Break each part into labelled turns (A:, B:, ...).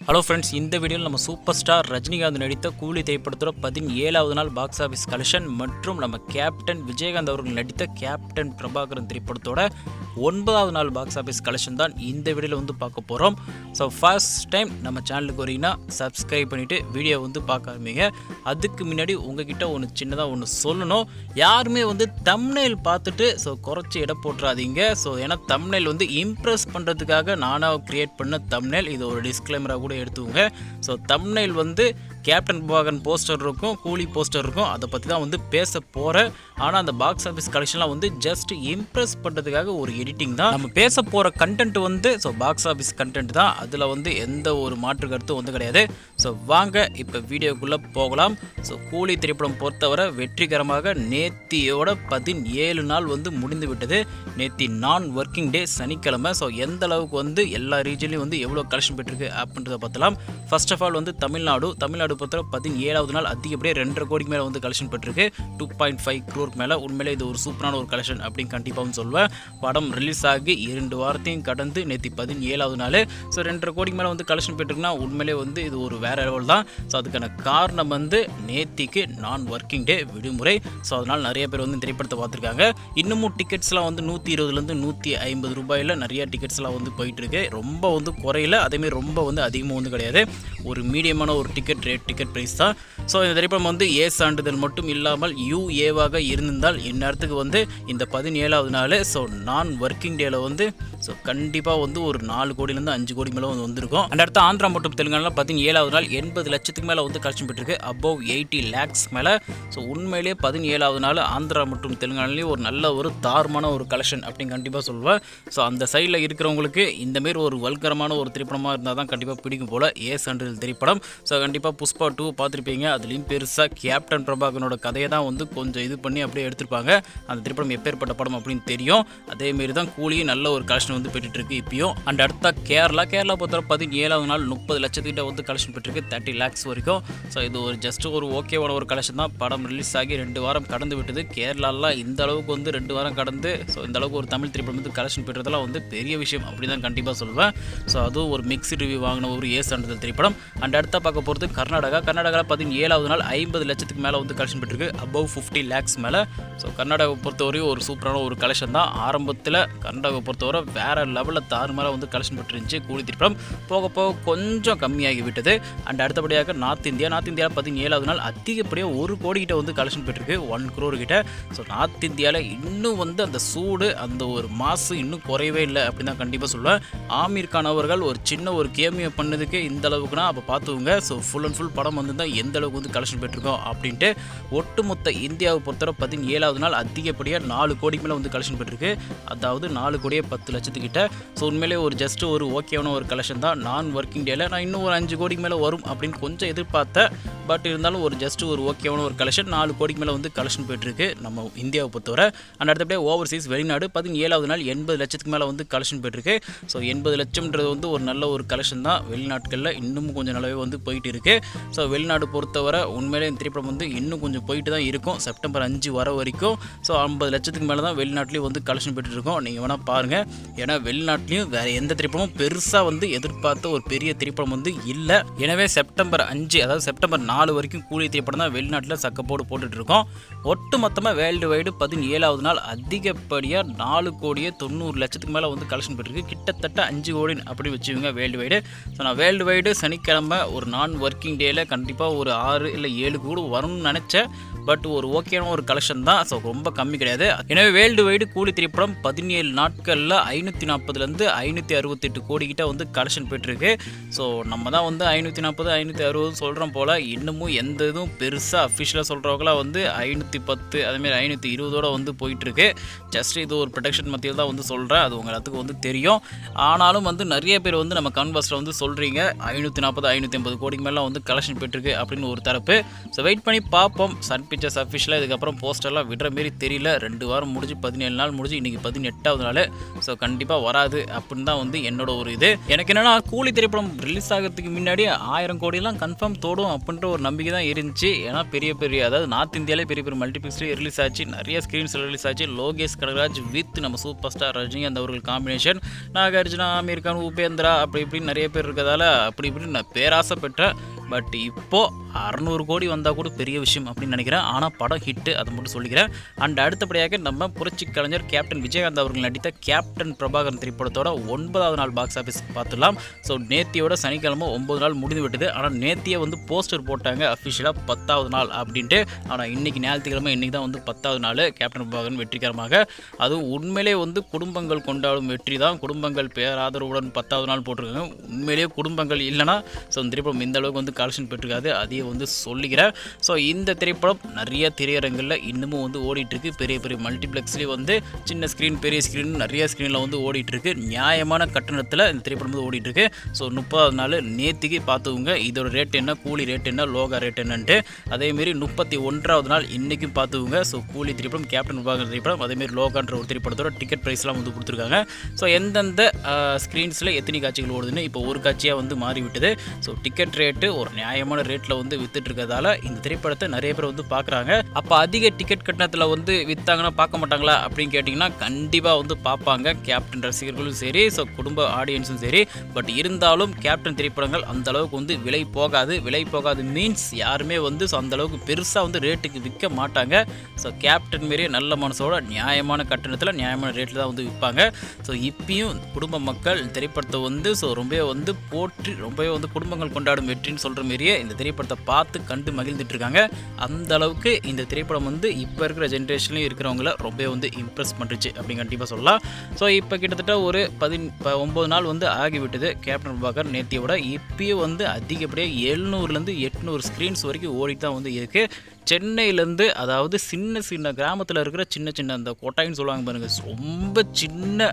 A: Hello friends, இந்த வீடியோவில் நம்ம சூப்பர் ஸ்டார் ரஜினிகாந்த் நடித்த கூலி திரைப்படத்தோட 17வது நாள் பாக்ஸ் ஆஃபீஸ் கலெக்ஷன் மற்றும் நம்ம கேப்டன் விஜயகாந்த் அவர்கள் நடித்த கேப்டன் பிரபாகரன் திரைப்படத்தோட 9வது நாள் பாக்ஸ் ஆஃபீஸ் கலெக்ஷன் தான் இந்த வீடியோவில் வந்து பார்க்க போகிறோம். ஸோ ஃபர்ஸ்ட் டைம் நம்ம சேனலுக்கு வரீங்கன்னா சப்ஸ்கிரைப் பண்ணிவிட்டு வீடியோ வந்து பார்க்க ஆரம்பிங்க. அதுக்கு முன்னாடி உங்ககிட்ட சின்னதாக சொல்லணும். யாருமே தம்ப்நெயில் பார்த்துட்டு குறைச்சி இடம் போட்டுறாதீங்க. ஏன்னா தம்ப்நெயில் இம்ப்ரெஸ் பண்ணுறதுக்காக நானாக க்ரியேட் பண்ண தம்ப்நெயில். இது ஒரு டிஸ்க்ளைமராக கூட எடுத்துங்க. தம்ப்நெயில் கேப்டன் பிரபாகரன் போஸ்டர் இருக்கும், கூலி போஸ்டர் இருக்கும். அதை பற்றி தான் பேச போகிறேன். ஆனால் அந்த பாக்ஸ் ஆஃபீஸ் கலெக்ஷன்லாம் ஜஸ்ட் இம்ப்ரெஸ் பண்ணுறதுக்காக ஒரு எடிட்டிங் தான். நம்ம பேச போகிற கண்டென்ட் பாக்ஸ் ஆஃபீஸ் கண்டென்ட் தான். அதில் எந்த ஒரு மாற்று கருத்தும் கிடையாது. வாங்க இப்போ வீடியோக்குள்ளே போகலாம். கூலி திரைப்படம் பொறுத்தவரை வெற்றிகரமாக நேத்தியோட 17 நாள் முடிந்து விட்டது. நேத்தி நான் ஒர்க்கிங் டே, சனிக்கிழமை. எந்த அளவுக்கு எல்லா ரீஜன்லையும் எவ்வளோ கலெக்ஷன் பெற்றிருக்கு அப்படின்றத பார்த்தலாம். ஃபர்ஸ்ட் ஆஃப் ஆல் தமிழ்நாடு பொறுத்தவரை 17வது நாள் அதிகப்படியே 2.5 கோடிக்கு மேலே கலெக்ஷன் பெற்றிருக்கு. 2.5 crore மேலே. உண்மையிலே இது ஒரு சூப்பரான ஒரு கலெக்ஷன் அப்படின்னு கண்டிப்பாக சொல்லுவேன். படம் ரிலீஸ் ஆகி 2 வாரத்தையும் கடந்து நேற்று 17வது நாள் 2.5 கோடிக்கு மேலே கலெக்ஷன் பெற்றிருக்குன்னா உண்மையிலே இது ஒரு வேற லெவல் தான். அதுக்கான காரணம் நேத்திக்கு நான் ஒர்க்கிங் டே, விடுமுறை. அதனால் நிறைய பேர் திரைப்படத்தை பார்த்துருக்காங்க. இன்னமும் டிக்கெட்ஸ்லாம் 120லேருந்து 150 ரூபாயில் நிறைய டிக்கெட்ஸ்லாம் போயிட்டு இருக்கு. ரொம்ப குறையில, அதேமாதிரி ரொம்ப அதிகமாக கிடையாது. ஒரு மீடியமான ஒரு டிக்கெட் ப்ரைஸ் தான். இந்த திரைப்படம் ஏ சான்றிதழ் மட்டும் இல்லாமல் UA-வாக இருந்திருந்தால் இந்நேரத்துக்கு இந்த 17வது நாள் நான் ஒர்க்கிங் டேல கண்டிப்பாக ஒரு 4 கோடியிலேருந்து 5 கோடி மேலே வந்திருக்கும். அந்த இடத்த ஆந்திரா மற்றும் தெலுங்கானால 17வது நாள் 80 லட்சத்துக்கு மேலே கலெக்ஷன் பெற்றிருக்கு. அபவ் 80 lakhs மேலே. உண்மையிலேயே 17வது நாள் ஆந்திரா மற்றும் தெலுங்கானாலேயே ஒரு நல்ல ஒரு தார்மான ஒரு கலெக்ஷன் அப்படின்னு கண்டிப்பாக சொல்லுவேன். அந்த சைடில் இருக்கிறவங்களுக்கு இந்தமாரி ஒரு வல்கரமான ஒரு திரைப்படமாக இருந்தால் தான் கண்டிப்பாக பிடிக்கும் போல் ஏ சான்றிதழ் திரைப்படம். கண்டிப்பாக புஷ்பா 2 பார்த்துருப்பீங்க. அதுலேயும் பெருசாக கேப்டன் பிரபாகரனோட கதையை தான் கொஞ்சம் இது பண்ணி அப்படியே எடுத்திருப்பாங்க. அந்த திரைப்படம் எப்பேற்பட்ட படம் அப்படின்னு தெரியும். அதேமாரி தான் கூலியும் நல்ல ஒரு கலெக்ஷன் பெற்றுட்டு இருக்கு இப்பயும். அண்ட் அடுத்த கேரளா பொறுத்தவரை 17வது நாள் 30 லட்சத்துக்கிட்ட கலெக்ஷன் பெற்றிருக்கு. 30 lakhs வரைக்கும். இது ஒரு ஜஸ்ட் ஒரு ஓகேவான ஒரு கலெக்ஷன் தான். படம் ரிலீஸ் ஆகி 2 வாரம் கடந்து விட்டது. கேரளாலாம் இந்த அளவுக்கு 2 வாரம் கடந்து இந்த அளவுக்கு ஒரு தமிழ் திரைப்படம் கலெக்ஷன் பெற்றதெல்லாம் பெரிய விஷயம் அப்படி தான் கண்டிப்பாக சொல்லுவேன். அதுவும் ஒரு மிக்ஸ்டு ரிவ்யூ வாங்கின ஒரு ஏ சான்றிதழ் திரைப்படம். அண்ட் அடுத்த பார்க்க போகிறது கர்நாடகாவில் 17வது நாள் 50 லட்சத்துக்கு மேலே கலெக்ஷன் பெற்றிருக்கு. அபவ் 50 lakhs மேலே. கர்நாடகாவை பொறுத்தவரையும் ஒரு சூப்பரான ஒரு கலெக்ஷன் தான். ஆரம்பத்தில் கர்நாடகாவை பொறுத்தவரை வேற லெவலில் தாறுமாறாக கலெக்ஷன் பெற்றிருந்துச்சு கூலி திரைப்படம். போக போக கொஞ்சம் கம்மியாகி விட்டது. அண்ட் அடுத்தபடியாக நார்த் இந்தியா 17வது நாள் அதிகப்படியாக 1 கோடி கிட்ட கலெக்ஷன் பெற்றிருக்கு. 1 crore கிட்ட. நார்த் இந்தியாவில் இன்னும் அந்த சூடு, அந்த ஒரு மாசு இன்னும் குறையவே இல்லை அப்படின்னு தான் கண்டிப்பாக சொல்லுவேன். ஆமீர் கான் அவர்கள் ஒரு சின்ன ஒரு கேமியோ பண்ணதுக்கு இந்த அளவுக்குனா அப்போ பார்த்துவங்க. ஃபுல் அண்ட் ஃபுல் படம் தான் எந்த அளவுக்கு கலெக்ஷன் பெற்றிருக்கோம் அப்படின்ட்டு. ஒட்டுமொத்த இந்தியாவை பொறுத்தவரை 17வது நாள் அதிகப்படியாக 4 கோடி மேலே கலெக்ஷன் பெற்றிருக்கு. அதாவது 4 கோடியே 10 லட்சத்துக்கிட்ட. உண்மையிலே ஒரு ஜஸ்ட் ஒரு ஓகேவான ஒரு கலெக்ஷன் தான். நான் ஒர்க்கிங் டேல நான் இன்னும் ஒரு 5 கோடிக்கு மேலே வரும் அப்படின்னு கொஞ்சம் எதிர்பார்த்தேன். பட் இருந்தாலும் ஒரு ஜஸ்ட் ஒரு ஓகேவான ஒரு கலெக்ஷன். 4 கோடிக்கு மேலே கலெக்ஷன் போயிட்டுருக்கு நம்ம இந்தியாவை பொறுத்தவரை. அந்த அடுத்தபடியே ஓவர்சீஸ் வெளிநாடு 17வது நாள் 80 லட்சத்துக்கு மேலே கலெக்ஷன் போயிட்டுருக்கு. 80 லட்சம்ன்றது ஒரு நல்ல ஒரு கலெக்ஷன் தான். வெளிநாட்களில் இன்னமும் கொஞ்சம் நல்லாவே போயிட்டு இருக்கு. வெளிநாடு பொறுத்தவரை உண்மையிலே இந்த திரைப்படம் இன்னும் கொஞ்சம் போயிட்டு தான் இருக்கும். செப்டம்பர் 5 வர வரைக்கும் 50 லட்சத்துக்கு மேலே தான் வெளிநாட்டிலையும் கலெக்ஷன் பெற்று இருக்கோம். நீங்கள் வேணால் பாருங்கள். ஏன்னா வெளிநாட்டிலையும் வேறு எந்த திரைப்படமும் பெருசாக எதிர்பார்த்த ஒரு பெரிய திரைப்படம் இல்லை. எனவே செப்டம்பர் 5 அதாவது செப்டம்பர் 4 வரைக்கும் கூலி திரைப்படம் தான் வெளிநாட்டில் சக்கப்போடு போட்டுட்டு இருக்கோம். ஒட்டு மொத்தமாக வேர்ல்டு வைடு 17வது நாள் அதிகப்படியாக 4 கோடியே 90 லட்சத்துக்கு மேலே கலெக்ஷன் பெற்றிருக்கு. கிட்டத்தட்ட 5 கோடி அப்படி வச்சுக்கோங்க வேர்ல்டு வைடு. நான் வேர்ல்டு வைடு சனிக்கிழமை ஒரு நான் ஒர்க்கிங் டேல கண்டிப்பாக ஒரு 6 இல்லை 7 கூட வரும்னு நினச்சேன். பட் ஒரு ஓகேவான ஒரு கலெக்ஷன் தான். ரொம்ப கம்மி கிடையாது. எனவே வேர்ல்டு வைடு கூலி திரைப்படம் 17 நாட்களில் 540லேருந்து 568 கோடி கிட்ட கலெக்ஷன் போயிட்டுருக்கு. நம்ம தான் 540 560 சொல்கிறோம் போல். இன்னமும் எந்த இதுவும் பெருசாக அஃபிஷியலாக சொல்கிறவங்களாம் 510 அதேமாதிரி 520ஓட போயிட்டுருக்கு. ஜஸ்ட் இது ஒரு ப்ரொடக்ஷன் மத்தியில் தான் சொல்கிறேன். அது உங்கள் எல்லாத்துக்கும் தெரியும். ஆனாலும் நிறைய பேர் நம்ம கான்வர்ஸில் சொல்கிறீங்க 540 550 கோடிக்கு மேலே கலெக்ஷன் போயிட்டுருக்கு அப்படின்னு ஒரு தரப்பு. வெயிட் பண்ணி பார்ப்போம். சன் பிக்சர்ஸ் அஃபிஷியலாக இதுக்கப்புறம் போஸ்டர்லாம் விடுற மாரி தெரியல. 2 வாரம் முடிஞ்சு 17 நாள் முடிஞ்சு இன்றைக்கி 18வது நாள். கண்டிப்பாக வராது அப்படின்னு தான் வந்து என்னோட ஒரு இது. எனக்கு என்னென்னா கூலி திரைப்படம் ரிலீஸ் ஆகிறதுக்கு முன்னாடி 1000 கோடிலாம் கன்ஃபார்ம் தோடும் அப்படின்ற ஒரு நம்பிக்கை தான் இருந்துச்சு. ஏன்னா பெரிய அதாவது நார்த் இந்தியாவிலே பெரிய மல்டிபிளெக்ஸ்லேயே ரிலீஸ் ஆச்சு, நிறைய ஸ்க்ரீன்ஸில் ரிலீஸ் ஆச்சு. லோகேஷ் கனகராஜ் வித் நம்ம சூப்பர் ஸ்டார் ரஜினிகாந்த் அவர்கள் காம்பினேஷன், நாகார்ஜுனா, ஆமீர் கான், உபேந்திரா அப்படி இப்படின்னு நிறைய பேர் இருக்கிறதால அப்படி இப்படின்னு நான் பேராசை பெற்றேன். பட் இப்போது 600 கோடி வந்தால் கூட பெரிய விஷயம் அப்படின்னு நினைக்கிறேன். ஆனால் படம் ஹிட்டு, அதை மட்டும் சொல்லிக்கிறேன். அண்ட் அடுத்தபடியாக நம்ம புரட்சி கலைஞர் கேப்டன் விஜயகாந்த் அவர்கள் நடித்த கேப்டன் பிரபாகரன் திரைப்படத்தோட 9வது நாள் பாக்ஸ் ஆஃபீஸ் பார்த்துடலாம். ஸோ நேத்தியோட சனிக்கிழமை 9 நாள் முடிந்து விட்டது. ஆனால் நேத்தியை வந்து போஸ்டர் போட்டாங்க அஃபிஷியலாக 10வது நாள் அப்படின்ட்டு. ஆனால் இன்றைக்கி ஞாயிற்றுக்கிழமை இன்றைக்கி தான் வந்து 10வது நாள் கேப்டன் பிரபாகரன் வெற்றிகரமாக, அதுவும் உண்மையிலே வந்து குடும்பங்கள் கொண்டாடும் வெற்றி தான். குடும்பங்கள் பேராதரவுடன் 10வது நாள் போட்டிருக்காங்க. உண்மையிலேயே குடும்பங்கள் இல்லைனா ஸோ இந்த திரைப்படம் இந்த அளவுக்கு வந்து கலெக்ஷன் பெற்றிருக்காது, அதையும் வந்து சொல்லிக்கிறேன். ஸோ இந்த திரைப்படம் நிறைய திரையரங்கில் இன்னமும் வந்து ஓடிட்டுருக்கு. பெரிய மல்டிப்ளெக்ஸ்லேயே வந்து சின்ன ஸ்க்ரீன், பெரிய ஸ்க்ரீன், நிறைய ஸ்க்ரீனில் வந்து ஓடிட்டுருக்கு. நியாயமான கட்டணத்தில் இந்த திரைப்படம் வந்து ஓடிட்டுருக்கு. ஸோ 30வது நாள் நேற்றுக்கு பார்த்துக்குங்க இதோட ரேட் என்ன, கூலி ரேட் என்ன, லோகா ரேட் என்னன்ட்டு. அதேமாரி 31வது நாள் இன்றைக்கும் பார்த்துக்குங்க. ஸோ கூலி திரைப்படம், கேப்டன் பிரபாகரன் திரைப்படம், அதேமாரி லோகான்ற ஒரு திரைப்படத்தோட டிக்கெட் ப்ரைஸ்லாம் வந்து கொடுத்துருக்காங்க. ஸோ எந்தெந்த ஸ்க்ரீன்ஸில் எத்தனை காட்சிகள் ஓடுதுன்னு இப்போ ஒரு காட்சியாக வந்து மாறிவிட்டது. ஸோ டிக்கெட் ரேட்டு ஒரு நியாயமான ரேட்டில் வந்து வித்துட்டு இருக்கிறதால இந்த திரைப்படத்தை நிறைய பேர் வந்து பார்க்குறாங்க. அப்போ அதிக டிக்கெட் கட்டணத்தில் வந்து விற்றாங்கன்னா பார்க்க மாட்டாங்களா அப்படின்னு கேட்டிங்கன்னா கண்டிப்பாக வந்து பார்ப்பாங்க. கேப்டன் ரசிகர்களும் சரி, ஸோ குடும்ப ஆடியன்ஸும் சரி. பட் இருந்தாலும் கேப்டன் திரைப்படங்கள் அந்த அளவுக்கு வந்து விலை போகாது மீன்ஸ் யாருமே வந்து ஸோ அந்தளவுக்கு பெருசாக வந்து ரேட்டுக்கு விற்க மாட்டாங்க. ஸோ கேப்டன் மாரியே நல்ல மனசோட நியாயமான கட்டணத்தில் நியாயமான ரேட்டில் தான் வந்து விற்பாங்க. ஸோ இப்பயும் குடும்ப மக்கள் திரைப்படத்தை வந்து ஸோ ரொம்பவே வந்து போற்றி ரொம்பவே வந்து குடும்பங்கள் கொண்டாடும் வெற்றின்னு சொல்கிற மாரியே இந்த திரைப்படத்தை பார்த்து கண்டு மகிழ்ந்துட்டு இருக்காங்க. அந்த அளவுக்கு இந்த திரைப்படம் வந்து இப்போ இருக்கிற ஜென்ரேஷன்லையும் இருக்கிறவங்கள ரொம்ப வந்து இம்ப்ரெஸ் பண்ணுச்சு அப்படின்னு கண்டிப்பாக சொல்லலாம். ஸோ இப்போ கிட்டத்தட்ட ஒரு 9 நாள் வந்து ஆகிவிட்டது கேப்டன் பிரபாகர் நேத்தியோட. இப்பயும் வந்து அதிகப்படியாக 700லேருந்து 800 ஸ்க்ரீன்ஸ் வரைக்கும் ஓடி தான் வந்து இருக்குது. சென்னையிலேருந்து, அதாவது சின்ன கிராமத்தில் இருக்கிற சின்ன அந்த கொட்டாயின்னு சொல்லுவாங்க பாருங்கள், ரொம்ப சின்ன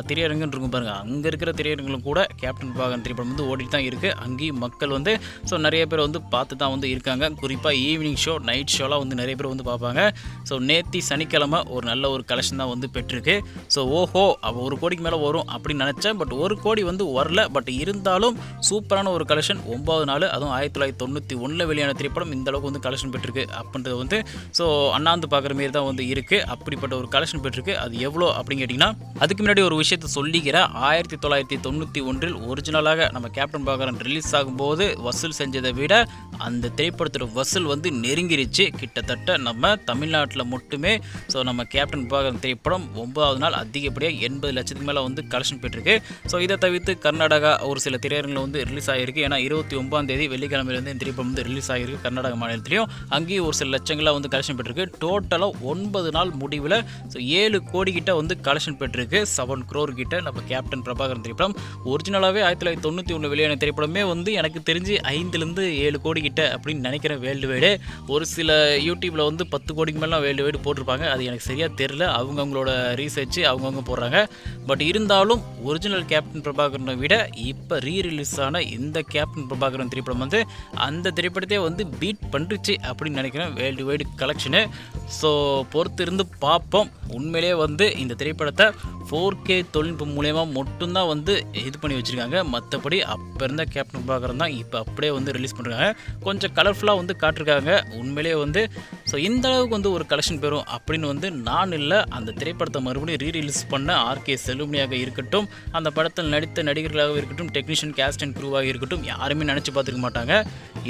A: திரையரங்குன்னு இருக்கும் பாருங்கள், அங்கே இருக்கிற திரையரங்களும் கூட கேப்டன் பிரபாகரன் திரைப்படம் வந்து ஓடிட்டு தான் இருக்குது. அங்கேயும் மக்கள் வந்து ஸோ நிறைய பேர் வந்து பார்த்து தான் வந்து இருக்காங்க. குறிப்பாக ஈவினிங் ஷோ, நைட் ஷோலாம் வந்து நிறைய பேர் வந்து பார்ப்பாங்க. ஸோ நேத்தி சனிக்கிழமை ஒரு நல்ல ஒரு கலெக்ஷன் தான் வந்து பெற்றிருக்கு. ஸோ ஓஹோ அப்போ 1 கோடிக்கு மேலே வரும் அப்படின்னு நினச்சேன். பட் 1 கோடி வந்து வரல. பட் இருந்தாலும் சூப்பரான ஒரு கலெக்ஷன். 9வது நாள், அதுவும் 1991 வெளியான திரைப்படம் இந்த அளவுக்கு வந்து கலெக்ஷன் பெற்றிருக்கு அப்படின்றது வந்து ஸோ அண்ணாந்து பார்க்குற மாரி தான் வந்து இருக்குது. அப்படிப்பட்ட ஒரு கலெக்ஷன் பெற்றிருக்கு. அது எவ்வளோ அப்படின்னு கேட்டிங்கன்னா அதுக்கு முன்னாடி ஒரு விஷயத்தை சொல்லிக்கிறேன். 1991 ஒரிஜினலாக நம்ம கேப்டன் பிரபாகரன் ரிலீஸ் ஆகும்போது வசூல் செஞ்சதை விட அந்த திரைப்படத்தோட வசூல் வந்து நெருங்கிருச்சு. கிட்டத்தட்ட நம்ம தமிழ்நாட்டில் மட்டுமே ஸோ நம்ம கேப்டன் பிரபாகரன் திரைப்படம் 9வது நாள் அதிகப்படியாக 80 லட்சத்துக்கு மேலே வந்து கலெக்ஷன் பெற்றிருக்கு. ஸோ இதை தவிர்த்து கர்நாடகா ஒரு சில திரையரங்கில் வந்து ரிலீஸ் ஆகிருக்கு. ஏன்னா 29ஆம் தேதி வெள்ளிக்கிழமையிலேருந்து இந்த திரைப்படம் வந்து ரிலீஸ் ஆகிருக்கு கர்நாடக மாநிலத்திலையும். அங்கேயும் ஒரு சில லட்சங்களாக வந்து கலெக்ஷன் பெற்றிருக்கு. டோட்டலாக 9 நாள் முடிவில் ஸோ 7 கோடி கிட்ட வந்து கலெக்ஷன் பெற்றிருக்கு. 7 crore கிட்ட நம்ம கேப்டன் பிரபாகரன் திரைப்படம். ஒரிஜினலாகவே 1991 வெளியான திரைப்படமே வந்து எனக்கு தெரிஞ்சு 5லேருந்து 7 கோடி கிட்ட அப்படின்னு நினைக்கிறேன் வேர்ல்டு வைடு. ஒரு சில யூடியூப்பில் வந்து 10 கோடிக்கு மேலாம் வேர்ல்டு வைடு போட்டிருப்பாங்க. அது எனக்கு சரியாக தெரில, அவங்கவுங்களோட ரீசர்ச்சு அவங்கவுங்க போடுறாங்க. பட் இருந்தாலும் ஒரிஜினல் கேப்டன் பிரபாகரனை விட இப்போ ரீரிலீஸ் ஆன இந்த கேப்டன் பிரபாகரன் திரைப்படம் வந்து அந்த திரைப்படத்தையே வந்து பீட் பண்ணுச்சு அப்படின்னு நினைக்கிறேன் வேர்ல்டு வைடு கலெக்ஷனு. ஸோ பொறுத்து இருந்து பார்ப்போம். உண்மையிலே வந்து இந்த திரைப்படத்தை 4K தொழில்நுட்பம் மூலயமா மட்டும்தான் வந்து இது பண்ணி வச்சுருக்காங்க. மற்றபடி அப்போ இருந்த கேப்டன் பிரபாகரன் தான் இப்போ அப்படியே வந்து ரிலீஸ் பண்ணுறாங்க. கொஞ்சம் கலர்ஃபுல்லாக வந்து காட்டிருக்காங்க. உண்மையிலே வந்து ஸோ இந்த அளவுக்கு வந்து ஒரு கலெக்ஷன் பெறும் அப்படின்னு வந்து நான் இல்லை. அந்த திரைப்படத்தை மறுபடியும் ரீரிலீஸ் பண்ண ஆர்கே செல்லுமணியாக இருக்கட்டும், அந்த படத்தில் நடித்த நடிகர்களாக இருக்கட்டும், டெக்னீஷியன், கேஸ்ட் அண்ட் க்ரூவாக இருக்கட்டும், யாருமே நினச்சி பார்த்துருக்க மாட்டாங்க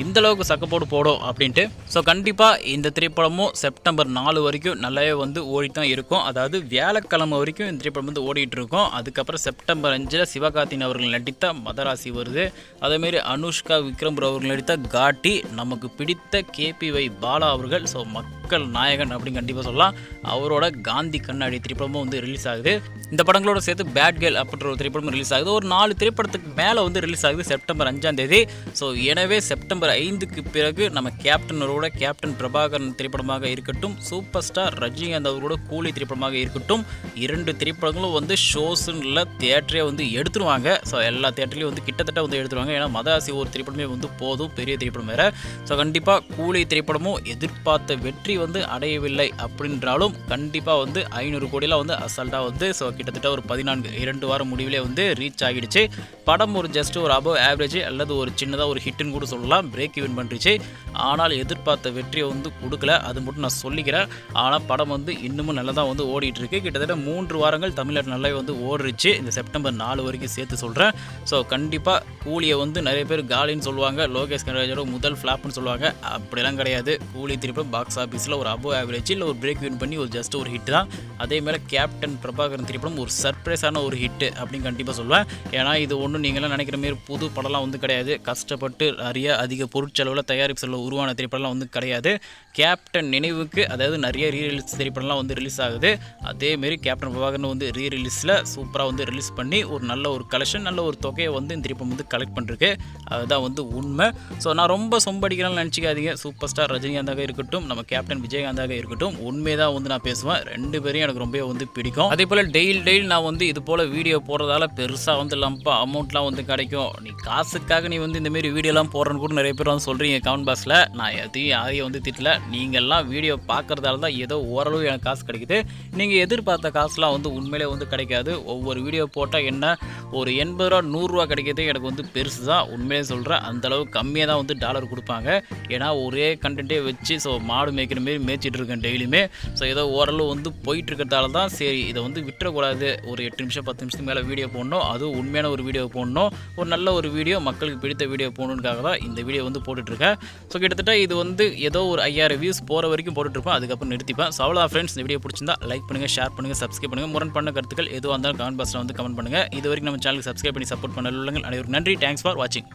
A: இந்தளவுக்கு சக்கப்போடு போடும் அப்படின்ட்டு. ஸோ கண்டிப்பாக இந்த திரைப்படமும் செப்டம்பர் 4 வரைக்கும் நல்லாவே வந்து ஓடி தான் இருக்கும். அதாவது வியாழக்கிழமை வரைக்கும் இந்த திரைப்படம் வந்து ஓடிட்டு இருக்கும். அதுக்கப்புறம் செப்டம்பர் 5 சிவகார்த்திகேயன் அவர்கள் நடித்த மதராசி வருது. அதேமாரி அனுஷ்கா விக்ரம் அவர்கள் நடித்த காட்டி, நமக்கு பிடித்த KPY பாலா அவர்கள் ஸோ மக்கள் நாயகன் அப்படின்னு கண்டிப்பாக சொல்லலாம், அவரோட காந்தி கண்ணாடி திரைப்படமும் வந்து ரிலீஸ் ஆகுது. இந்த படங்களோட சேர்த்து பேட் கேர்ள் அப்படின்ற ஒரு திரைப்படமும் ரிலீஸ் ஆகுது. ஒரு 4 திரைப்படத்துக்கு மேலே வந்து ரிலீஸ் ஆகுது செப்டம்பர் 5ஆம் தேதி. ஸோ எனவே செப்டம்பர் 5க்கு பிறகு நம்ம கேப்டனரோட கேப்டன் பிரபாகரன் திரைப்படமாக இருக்கட்டும், சூப்பர் ஸ்டார் ரஜினிகாந்த் அவரோட கூலி திரைப்படமாக இருக்கட்டும், 2 திரைப்படங்களும் வந்து ஷோஸுன்னு இல்லை தியேட்டரே வந்து எடுத்துருவாங்க. ஸோ எல்லா தியேட்டர்லையும் வந்து கிட்டத்தட்ட வந்து எடுத்துருவாங்க. ஏன்னா மதராசி ஒரு திரைப்படமே வந்து போதும், பெரிய திரைப்படம் வேறு. ஸோ கண்டிப்பாக கூலி திரைப்படமும் எதிர்பார்த்த வெற்றி வந்து அடையவில்லை அப்படின்றாலும் கண்டிப்பாக வந்து 500 கோடிலாம் வந்து அசால்ட்டாக வந்து ஸோ கிட்டத்தட்ட ஒரு 2 வாரம் முடிவிலே வந்து ரீச் ஆகிடுச்சு. படம் ஒரு ஜஸ்ட் ஒரு அபவ் ஆவரேஜ் அல்லது ஒரு சின்னதாக ஒரு ஹிட்டுன்னு கூட சொல்லலாம். பிரேக் ஈவன் பண்ணிருச்சு. ஆனால் எதிர்பார்த்த வெற்றியை வந்து கொடுக்கல, அது மட்டும் நான் சொல்லிக்கிறேன். ஆனால் படம் வந்து இன்னமும் நல்லா தான் வந்து ஓடிட்டு இருக்கு. கிட்டத்தட்ட 3 வாரங்கள் தமிழ்நாடு நல்லாவே வந்து ஓடிருச்சு. இந்த செப்டம்பர் 4 வரைக்கும் சேர்த்து சொல்கிறேன். ஸோ கண்டிப்பாக கூலியை வந்து நிறைய பேர் காலின்னு சொல்லுவாங்க, லோகேஷ் கனகராஜோட முதல் ஃப்ளாப்னு சொல்லுவாங்க. அப்படிலாம் கிடையாது. கூலி திருப்பி பாக்ஸ் ஆஃபீஸில் ஒரு அபவ் ஆவரேஜ் இல்லை ஒரு பிரேக் ஈவன் பண்ணி ஒரு ஜஸ்ட் ஒரு ஹிட் தான். அதே மாதிரி கேப்டன் பிரபாகரன் திரைப்படம் ஒரு சர்ப்ரைஸான ஒரு ஹிட் அப்படின்னு கண்டிப்பாக சொல்லுவேன். ஏன்னா இது ஒன்றும் நீங்களாம் நினைக்கிற மாரி புது படம்லாம் வந்து கிடையாது. கஷ்டப்பட்டு நிறைய அதிக பொருட்செலவில் தயாரிப்பு செலவு உருவான திரைப்படம்லாம் வந்து கிடையாது. கேப்டன் நினைவுக்கு அதாவது நிறைய ரீரிலீஸ் திரைப்படம்லாம் வந்து ரிலீஸ் ஆகுது. அதேமாரி கேப்டன் பிரபாகரன் வந்து ரீரிலீஸில் சூப்பராக வந்து ரிலீஸ் பண்ணி ஒரு நல்ல ஒரு கலெக்ஷன் நல்ல ஒரு தொகையை வந்து இந்த திரைப்படம் வந்து கலெக்ட் பண்ணிருக்கு. அதுதான் வந்து உண்மை. ஸோ நான் ரொம்ப சொம்படிக்கிறேன்னு நினச்சிக்காதீங்க. சூப்பர் ஸ்டார் ரஜினிகாந்தாக இருக்கட்டும், நம்ம கேப்டன் விஜயகாந்தாக இருக்கட்டும், உண்மைதான் வந்து நான் பேசுவேன். 2 பேரையும் எனக்கு ரொம்ப வந்து பிடிக்கும். அதே போல் டெய்லி நான் வந்து இது போல் வீடியோ போடுறதால பெருசாக வந்து லம்பா அமௌண்ட்லாம் வந்து கிடைக்கும். நீ காசுக்காக நீ வந்து இந்தமாரி வீடியோலாம் போடுறன்னு கூட நிறைய பேர் வந்து சொல்கிறீங்க கமெண்ட் பாக்ஸில். நான் யாரையும் வந்து திட்டல. நீங்கள்லாம் வீடியோ பார்க்குறதால தான் ஏதோ ஓரளவு எனக்கு காசு கிடைக்குது. நீங்கள் எதிர்பார்த்த காசுலாம் வந்து உண்மையிலே வந்து கிடைக்காது. ஒவ்வொரு வீடியோ போட்டால் என்ன ஒரு 80 ரூபா 100 ரூபா கிடைக்கிறதே எனக்கு வந்து பெருசு தான். உண்மையிலே சொல்கிறேன். அந்தளவு கம்மியாக தான் வந்து டாலர் கொடுப்பாங்க. ஏன்னா ஒரே கண்டென்ட்டே வச்சு ஸோ மாடு மேய்க்கிற மாரி மேய்ச்சிட்டு இருக்கேன் டெய்லியுமே. ஸோ ஏதோ ஓரளவு வந்து போயிட்டு இருக்கிறதால தான் சரி இதை வந்து விட்டுறக்கூடாது. ஒரு 8 நிமிஷம் 10 நிமிஷத்துக்கு மேலே வீடியோ போடணும், அதுவும் உண்மையான ஒரு வீடியோ போடணும், ஒரு நல்ல ஒரு வீடியோ மக்களுக்கு பிடித்த வீடியோ போடணுக்காக தான் இந்த வீடியோ வந்து போட்டுட்ருக்கேன். ஸோ கிட்டத்தட்ட இது வந்து ஏதோ ஒரு 5000 வியூஸ் போகிற வரைக்கும் போட்டுட்ருப்பேன். அதுக்கப்புறம் நிறுத்திப்பேன். ஸோ அவ்வளோதான் ஃப்ரெண்ட்ஸ். இந்த வீடியோ பிடிச்சிருந்தா லைக் பண்ணுங்கள், ஷேர் பண்ணுங்கள், சப்ஸ்கிரைப் பண்ணுங்கள். முரண் கருத்துக்கள் எதுவாக இருந்தாலும் கமெண்ட் பாக்ஸில் வந்து கமெண்ட் பண்ணுங்கள். இது வரைக்கும் நம்ம சேனலுக்கு சப்ஸ்கிரைப் பண்ணி சப்போர்ட் பண்ண உள்ளங்கள் அனைவருக்கும் நன்றி. தேங்க்ஸ் ஃபார் வாட்சிங்.